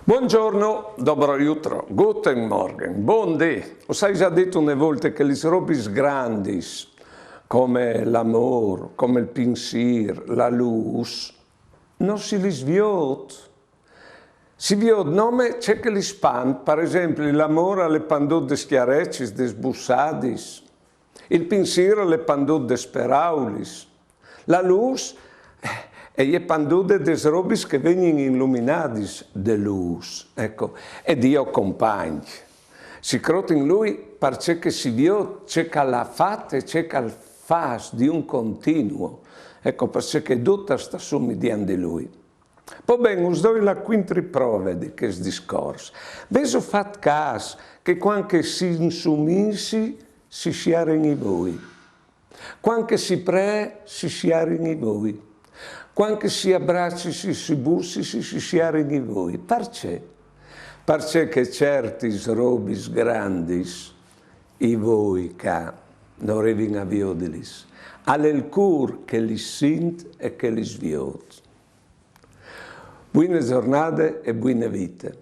Buongiorno, dobro jutro, guten Morgen, buon dì. Ho già detto una volta che le robe grandi, come l'amore, come il pensiero, la luce, non si li sviot. Si viot nome c'è che li span, per esempio l'amore alle pandot de schiareccis, de bussadis, il pensiero alle pandot de speraulis, la luce e gli pandute des robis che vengono illuminati de luz, ecco, e Dio compagni. Si crota in lui perché si vio c'è che la fatta e c'è che il fas di un continuo, ecco, perché tutta sta sommigliando di lui. Poi bene, us do la quinta prova di questo discorso. Veso fat caso che quando si insumissi si sciaren i voi, quando si pre si sciaren i voi. Quando si abbracci, si bussi, si sciaren i voi. Perché? Perché certi robi grandi, i voi che non arrivano a viodilis, alle il cur che li sint e che li sviot. Buone giornate e buone vite.